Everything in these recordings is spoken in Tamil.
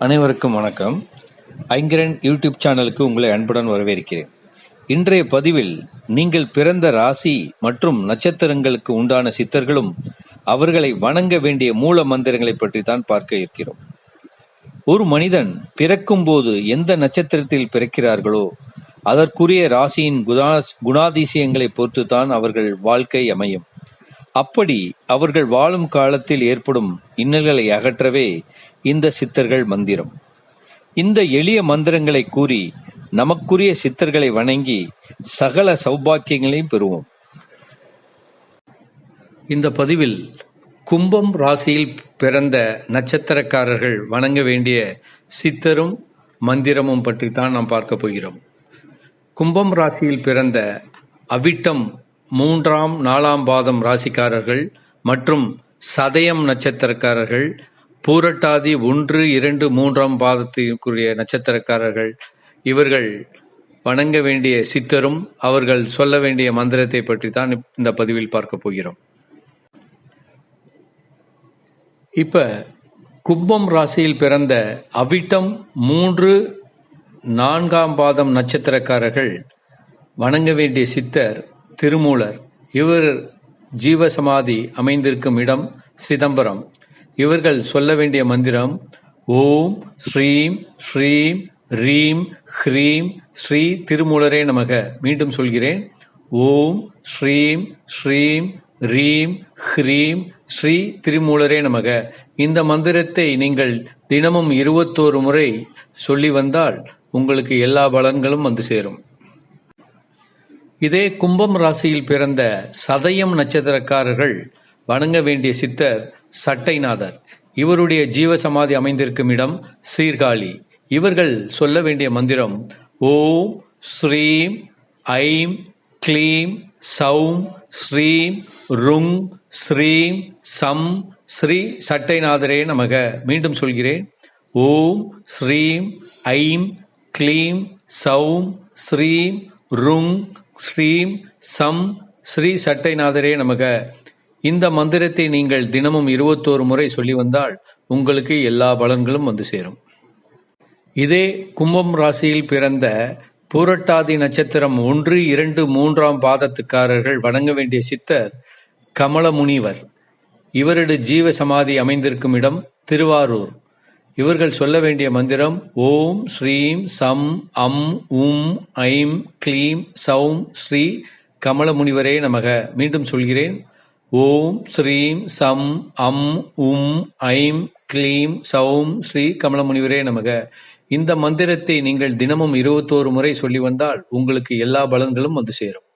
அனைவருக்கும் வணக்கம். ஐங்கரன் யூடியூப் சேனலுக்கு உங்களை அன்புடன் வரவேற்கிறேன். இன்றைய பதிவில் நீங்கள் பிறந்த ராசி மற்றும் நட்சத்திரங்களுக்கு உண்டான சித்தர்களும் அவர்களை வணங்க வேண்டிய மூல மந்திரங்களை பற்றி தான் பார்க்க இருக்கிறோம். ஒரு மனிதன் பிறக்கும் போது எந்த நட்சத்திரத்தில் பிறக்கிறார்களோ அதற்குரிய ராசியின் குணாதிசயங்களை பொறுத்துதான் அவர்கள் வாழ்க்கை அமையும். அப்படி அவர்கள் வாழும் காலத்தில் ஏற்படும் இன்னல்களை அகற்றவே இந்த சித்தர்கள் மந்திரம். இந்த எளிய மந்திரங்களை கூறி நமக்குரிய சித்தர்களை வணங்கி சகல சௌபாக்கியங்களையும் பெறுவோம். இந்த பதிவில் கும்பம் ராசியில் பிறந்த நட்சத்திரக்காரர்கள் வணங்க வேண்டிய சித்தரும் மந்திரமும் பற்றி தான் நாம் பார்க்க போகிறோம். கும்பம் ராசியில் பிறந்த அவிட்டம் 3ஆம் 4ஆம் பாதம் ராசிக்காரர்கள் மற்றும் சதயம் நட்சத்திரக்காரர்கள், பூரட்டாதி 1, 2, 3ஆம் பாதத்திற்குரிய நட்சத்திரக்காரர்கள் இவர்கள் வணங்க வேண்டிய சித்தரும் அவர்கள் சொல்ல வேண்டிய மந்திரத்தை பற்றி தான் இந்த பதிவில் பார்க்க போகிறோம். இப்ப கும்பம் ராசியில் பிறந்த அவிட்டம் 3, 4ஆம் பாதம் நட்சத்திரக்காரர்கள் வணங்க வேண்டிய சித்தர் திருமூலர். இவர் ஜீவசமாதி அமைந்திருக்கும் இடம் சிதம்பரம். இவர்கள் சொல்ல வேண்டிய மந்திரம் ஓம் ஸ்ரீம் ஸ்ரீம் ரீம் ஹ்ரீம் ஸ்ரீ திருமூலரே நமக. மீண்டும் சொல்கிறேன், ஓம் ஸ்ரீம் ஸ்ரீம் ரீம் ஹ்ரீம் ஸ்ரீ திருமூலரே நமக. இந்த மந்திரத்தை நீங்கள் தினமும் 21 முறை சொல்லி வந்தால் உங்களுக்கு எல்லா பலன்களும் வந்து சேரும். இதே கும்பம் ராசியில் பிறந்த சதயம் நட்சத்திரக்காரர்கள் வணங்க வேண்டிய சித்தர் சட்டைநாதர். இவருடைய ஜீவசமாதி அமைந்திருக்கும் இடம் சீர்காழி. இவர்கள் சொல்ல வேண்டிய மந்திரம் ஓம் ஸ்ரீம் ஐம் க்ளீம் சௌம் ஸ்ரீம் ருங் ஸ்ரீம் சம் ஸ்ரீ சட்டைநாதரே நமக. மீண்டும் சொல்கிறேன், ஓம் ஸ்ரீம் ஐம் க்ளீம் சௌம் ஸ்ரீம் ருங் ஸ்ரீம் சம் ஸ்ரீ சட்டைநாதரே நமக. இந்த மந்திரத்தை நீங்கள் தினமும் 21 முறை சொல்லி வந்தால் உங்களுக்கு எல்லா பலன்களும் வந்து சேரும். இதே கும்பம் ராசியில் பிறந்த பூரட்டாதி நட்சத்திரம் 1, 2, 3ஆம் பாதத்துக்காரர்கள் வணங்க வேண்டிய சித்தர் கமலமுனிவர். இவரது ஜீவ சமாதி அமைந்திருக்கும் இடம் திருவாரூர். இவர்கள் சொல்ல வேண்டிய மந்திரம் ஓம் ஸ்ரீம் சம் அம் உம் ஐம் க்ளீம் சௌம் ஸ்ரீ கமலமுனிவரே நமக. மீண்டும் சொல்கிறேன், ஓம் ஸ்ரீம் சம் அம் உம் ஐம் க்ளீம் சௌம் ஸ்ரீ கமலமுனிவரே நமக. இந்த மந்திரத்தை நீங்கள் தினமும் 21 முறை சொல்லி வந்தால் உங்களுக்கு எல்லா பலன்களும் வந்து சேரும்.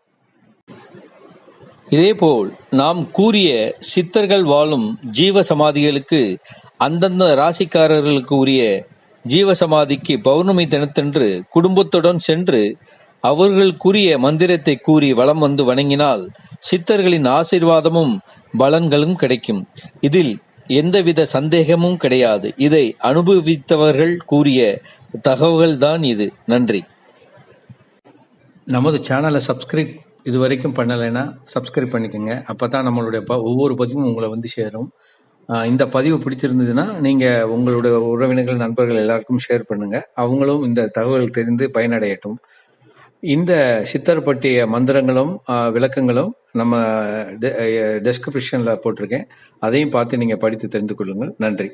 இதேபோல் நாம் கூறிய சித்தர்கள் வாழும் ஜீவ சமாதிகளுக்கு அந்தந்த ராசிக்காரர்களுக்கு உரிய ஜீவசமாதிக்கு பௌர்ணமி தினத்தன்று குடும்பத்துடன் சென்று அவர்களுக்குரிய மந்திரத்தை கூறி வலம் வந்து வணங்கினால் சித்தர்களின் ஆசீர்வாதமும் பலன்களும் கிடைக்கும். இதில் எந்தவித சந்தேகமும் கிடையாது. இதை அனுபவித்தவர்கள் கூறிய தகவல்கள் தான் இது. நன்றி. நமது சேனலை சப்ஸ்கிரைப் இதுவரைக்கும் பண்ணலைன்னா சப்ஸ்கிரைப் பண்ணிக்கோங்க. அப்போ தான் நம்மளுடைய ஒவ்வொரு பதிவும் உங்களை வந்து சேரும். இந்த பதிவு பிடிச்சிருந்ததுன்னா நீங்கள் உங்களுடைய உறவினர்கள் நண்பர்கள் எல்லாருக்கும் ஷேர் பண்ணுங்க. அவங்களும் இந்த தகவல் தெரிந்து பயனடையட்டும். இந்த சித்தர் பற்றிய மந்திரங்களும் விளக்கங்களும் நம்ம டெஸ்கிரிப்ஷனில் போட்டிருக்கேன். அதையும் பார்த்து நீங்கள் படித்து தெரிந்து கொள்ளுங்கள். நன்றி.